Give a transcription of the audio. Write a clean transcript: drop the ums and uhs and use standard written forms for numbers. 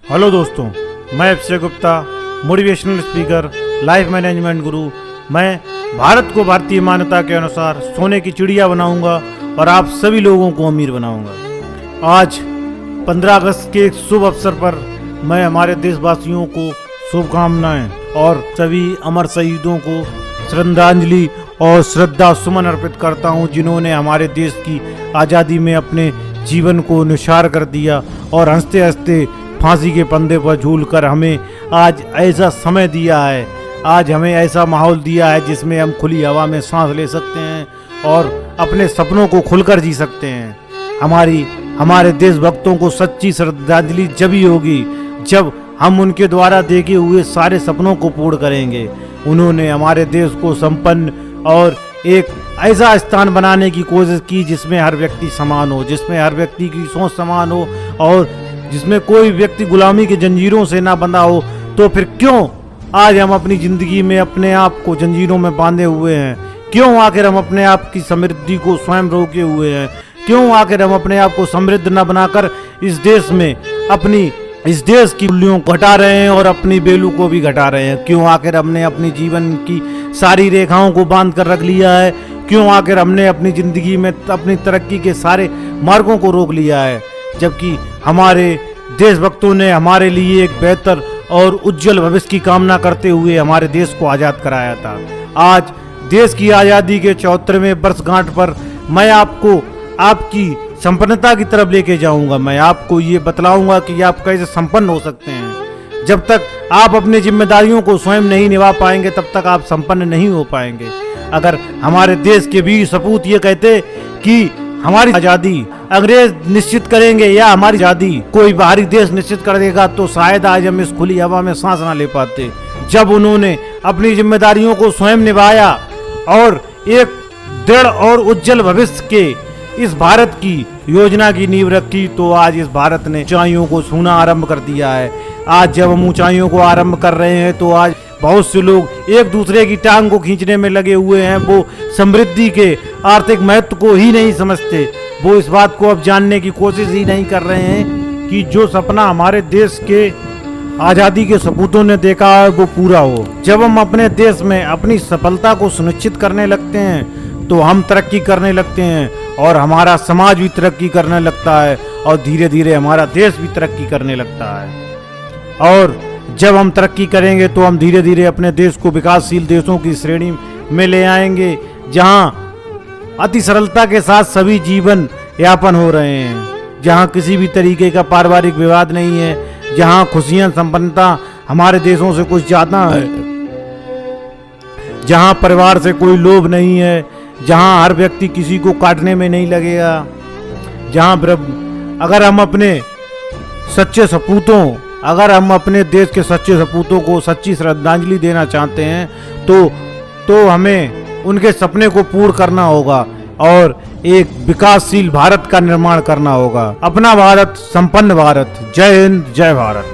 Hello दोस्तों, मैं Abhishek Gupta, motivational speaker, life management guru. मैं भारत को भारतीय मान्यता के अनुसार सोने की चिड़िया बनाऊंगा और आप सभी लोगों को अमीर बनाऊंगा। आज 15 अगस्त के एक शुभ अवसर पर मैं हमारे देशवासियों को शुभकामनाएं और सभी अमर शहीदों को श्रद्धांजलि और श्रद्धा सुमन अर्पित करता हूं, जिन्होंने हमारे देश की आज़ादी में अपने जीवन को निछावर कर दिया और हंसते हंसते फांसी के फंदे पर झूलकर हमें आज ऐसा समय दिया है, आज हमें ऐसा माहौल दिया है जिसमें हम खुली हवा में सांस ले सकते हैं और अपने सपनों को खुलकर जी सकते हैं। हमारे देशभक्तों को सच्ची श्रद्धांजलि जब ही होगी जब हम उनके द्वारा देखे हुए सारे सपनों को पूर्ण करेंगे। उन्होंने हमारे देश को संपन्न और एक ऐसा स्थान बनाने की कोशिश की जिसमें हर व्यक्ति समान हो, जिसमें हर व्यक्ति की सोच समान हो और जिसमें कोई व्यक्ति गुलामी के जंजीरों से ना बंधा हो। तो फिर क्यों आज हम अपनी ज़िंदगी में अपने आप को जंजीरों में बांधे हुए हैं? क्यों आखिर हम अपने आप की समृद्धि को स्वयं रोके हुए हैं? क्यों आखिर हम अपने आप को समृद्ध न बनाकर इस देश की मूल्यों को घटा रहे हैं और अपनी बेलू को भी घटा रहे हैं? क्यों आखिर हमने अपनी जीवन की सारी रेखाओं को बांध कर रख लिया है? क्यों आखिर हमने अपनी ज़िंदगी में अपनी तरक्की के सारे मार्गों को रोक लिया है, जबकि हमारे देशभक्तों ने हमारे लिए एक बेहतर और उज्जवल भविष्य की कामना करते हुए हमारे देश को आज़ाद कराया था। आज देश की आज़ादी के 74वें वर्षगांठ पर मैं आपको आपकी संपन्नता की तरफ लेके जाऊंगा। मैं आपको ये बतलाऊंगा कि आप कैसे संपन्न हो सकते हैं। जब तक आप अपनी जिम्मेदारियों को स्वयं नहीं निभा पाएंगे तब तक आप संपन्न नहीं हो पाएंगे। अगर हमारे देश के वीर सपूत ये कहते कि हमारी आज़ादी अंग्रेज निश्चित करेंगे या हमारी आज़ादी कोई बाहरी देश निश्चित कर देगा, तो शायद आज हम इस खुली हवा में सांस ना ले पाते। जब उन्होंने अपनी जिम्मेदारियों को स्वयं निभाया और एक दृढ़ और उज्जवल भविष्य के इस भारत की योजना की नींव रखी, तो आज इस भारत ने ऊंचाइयों को छूना आरंभ कर दिया है। आज जब हम ऊंचाइयों को आरंभ कर रहे हैं तो आज बहुत से लोग एक दूसरे की टांग को खींचने में लगे हुए हैं। वो समृद्धि के आर्थिक महत्व को ही नहीं समझते। वो इस बात को अब जानने की कोशिश ही नहीं कर रहे हैं कि जो सपना हमारे देश के आज़ादी के सपूतों ने देखा है वो पूरा हो। जब हम अपने देश में अपनी सफलता को सुनिश्चित करने लगते हैं तो हम तरक्की करने लगते हैं और हमारा समाज भी तरक्की करने लगता है और धीरे धीरे हमारा देश भी तरक्की करने लगता है। और जब हम तरक्की करेंगे तो हम धीरे धीरे अपने देश को विकासशील देशों की श्रेणी में ले आएंगे, जहां अति सरलता के साथ सभी जीवन यापन हो रहे हैं, जहां किसी भी तरीके का पारिवारिक विवाद नहीं है, जहां खुशियां संपन्नता हमारे देशों से कुछ ज़्यादा है, जहां परिवार से कोई लोभ नहीं है, जहां हर व्यक्ति किसी को काटने में नहीं लगेगा, जहां अगर हम अपने देश के सच्चे सपूतों को सच्ची श्रद्धांजलि देना चाहते हैं तो हमें उनके सपने को पूर्ण करना होगा और एक विकासशील भारत का निर्माण करना होगा। अपना भारत, संपन्न भारत। जय हिंद, जय भारत।